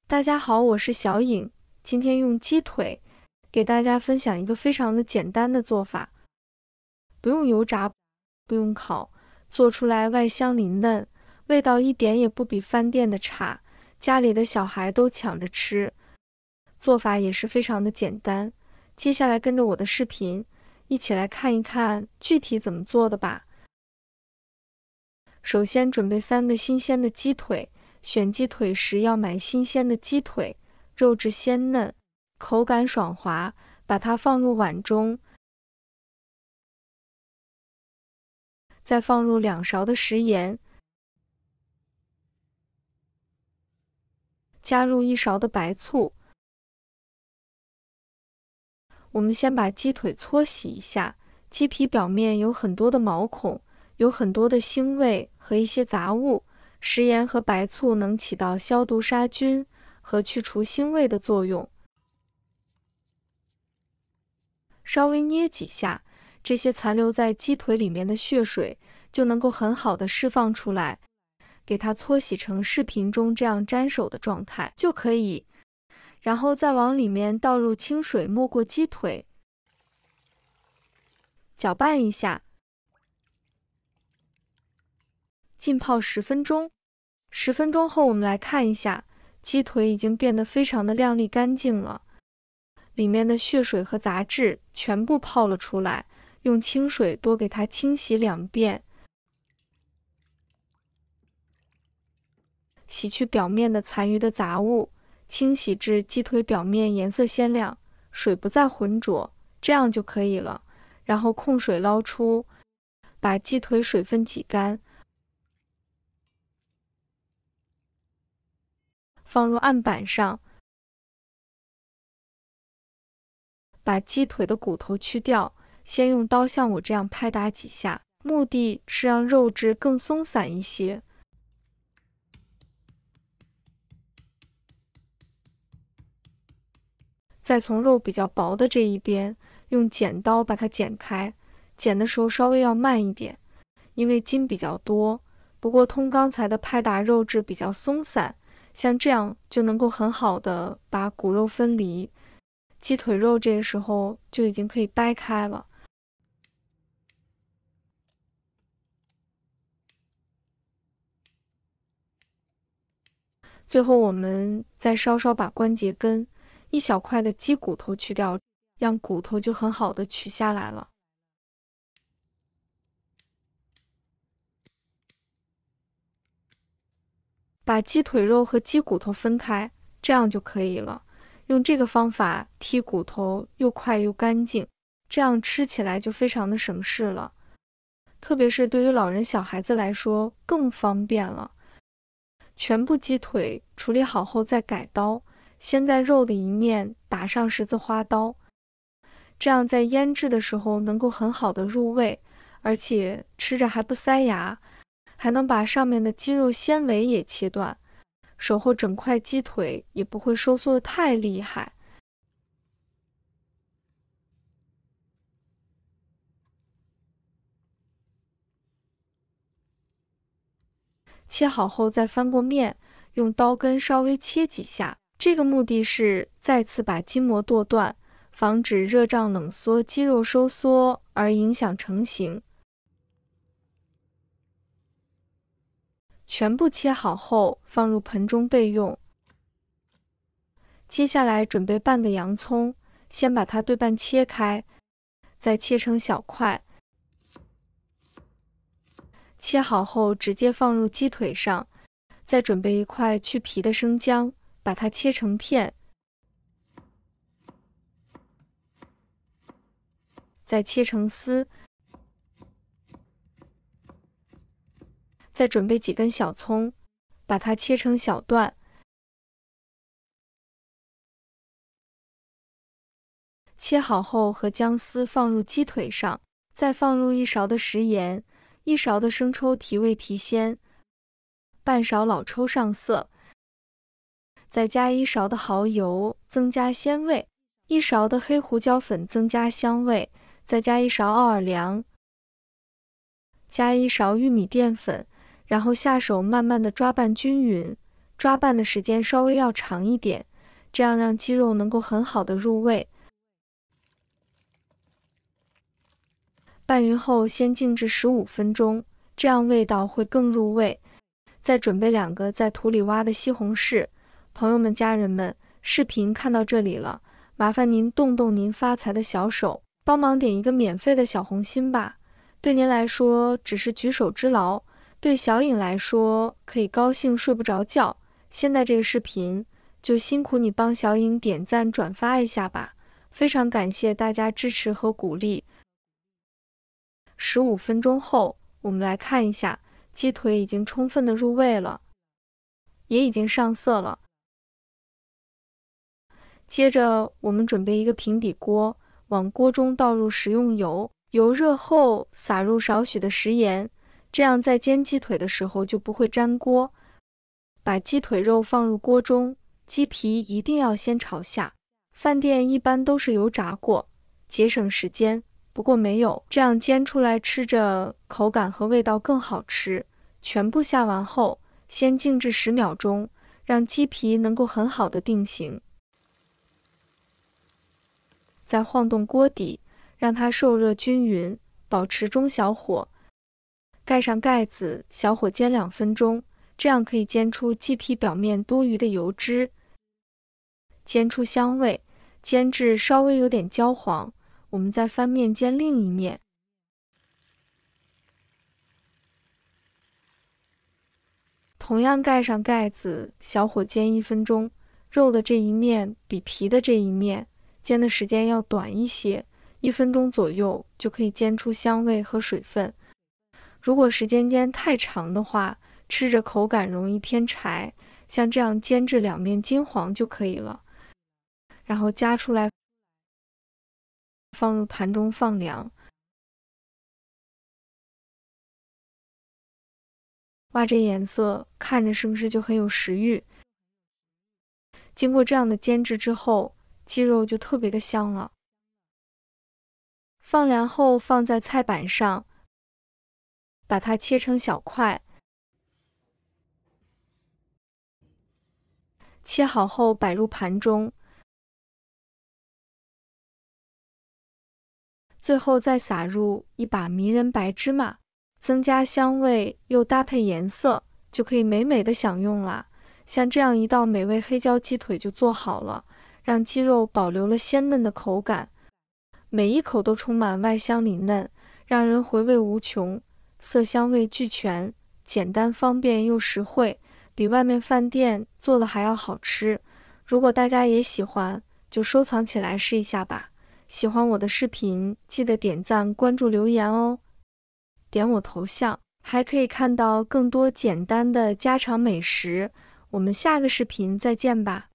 大家好，我是小颖，今天用鸡腿给大家分享一个非常简单的做法，不用油炸，不用烤，做出来外香里嫩，味道一点也不比饭店的差，家里的小孩都抢着吃。做法也是非常的简单，接下来跟着我的视频，一起来看一看具体怎么做的吧。首先准备3个新鲜的鸡腿。选鸡腿时要买新鲜的鸡腿，肉质鲜嫩，口感爽滑，把它放入碗中，再放入2勺的食盐，加入1勺的白醋。我们先把鸡腿搓洗一下，鸡皮表面有很多的毛孔，有很多的腥味和一些杂物。食盐和白醋能起到消毒杀菌和去除腥味的作用。稍微捏几下，这些残留在鸡腿里面的血水就能够很好的释放出来，给它搓洗成视频中这样沾手的状态就可以。然后再往里面倒入清水没过鸡腿，搅拌一下。浸泡10分钟。10分钟后，我们来看一下，鸡腿已经变得非常的亮丽干净了，里面的血水和杂质全部泡了出来。用清水多给它清洗2遍，洗去表面的残余的杂物，清洗至鸡腿表面颜色鲜亮，水不再浑浊，这样就可以了。然后控水捞出，把鸡腿水分挤干。放入案板上，把鸡腿的骨头去掉，先用刀像我这样拍打几下，目的是让肉质更松散一些。再从肉比较薄的这一边，用剪刀把它剪开，剪的时候稍微要慢一点，因为筋比较多。不过通刚才的拍打，肉质比较松散，像这样就能够很好的把骨肉分离，鸡腿肉这个时候就已经可以掰开了。最后我们再稍稍把关节根1小块的鸡骨头去掉，让骨头就很好的取下来了。把鸡腿肉和鸡骨头分开，这样就可以了。用这个方法剔骨头又快又干净，这样吃起来就非常的省事了。特别是对于老人小孩子来说更方便了。全部鸡腿处理好后再改刀，先在肉的一面打上10字花刀，这样在腌制的时候能够很好的入味，而且吃着还不塞牙，还能把上面的肌肉纤维也切断，守候整块鸡腿也不会收缩得太厉害。切好后再翻过面，用刀根稍微切几下，这个目的是再次把筋膜剁断，防止热胀冷缩、肌肉收缩而影响成型。全部切好后放入盆中备用。接下来准备半个洋葱，先把它对半切开，再切成小块。切好后直接放入鸡腿上，再准备1块去皮的生姜，把它切成片，再切成丝。再准备几根小葱，把它切成小段。切好后和姜丝放入鸡腿上，再放入1勺的食盐，1勺的生抽提味提鲜，半勺老抽上色，再加1勺的蚝油增加鲜味，1勺的黑胡椒粉增加香味，再加1勺奥尔良，加1勺玉米淀粉，然后下手慢慢的抓拌均匀，抓拌的时间稍微要长一点，这样让鸡肉能够很好的入味。拌匀后先静置15分钟，这样味道会更入味。再准备2个在土里挖的西红柿。朋友们、家人们，视频看到这里了，麻烦您动动您发财的小手，帮忙点一个免费的小红心吧。对您来说只是举手之劳，对小颖来说可以高兴睡不着觉。现在这个视频就辛苦你帮小颖点赞转发一下吧，非常感谢大家支持和鼓励。15分钟后，我们来看一下，鸡腿已经充分的入味了，也已经上色了。接着我们准备一个平底锅，往锅中倒入食用油，油热后撒入少许的食盐，这样在煎鸡腿的时候就不会粘锅。把鸡腿肉放入锅中，鸡皮一定要先朝下。饭店一般都是油炸过，节省时间，不过没有，这样煎出来吃着口感和味道更好吃。全部下完后，先静置10秒钟，让鸡皮能够很好的定型。再晃动锅底，让它受热均匀，保持中小火，盖上盖子，小火煎2分钟，这样可以煎出鸡皮表面多余的油脂，煎出香味。煎至稍微有点焦黄，我们再翻面煎另一面。同样盖上盖子，小火煎1分钟，肉的这一面比皮的这一面煎的时间要短一些，1分钟左右就可以煎出香味和水分。如果时间煎太长的话，吃着口感容易偏柴，像这样煎至2面金黄就可以了。然后夹出来，放入盘中放凉。哇，这颜色看着是不是就很有食欲？经过这样的煎制之后，鸡肉就特别的香了。放凉后放在菜板上，把它切成小块。切好后摆入盘中，最后再撒入一把迷人白芝麻，增加香味又搭配颜色，就可以美美的享用啦。像这样一道美味黑椒鸡腿就做好了，让鸡肉保留了鲜嫩的口感，每一口都充满外香里嫩，让人回味无穷，色香味俱全，简单方便又实惠，比外面饭店做的还要好吃。如果大家也喜欢，就收藏起来试一下吧。喜欢我的视频，记得点赞、关注、留言哦。点我头像，还可以看到更多简单的家常美食。我们下个视频再见吧。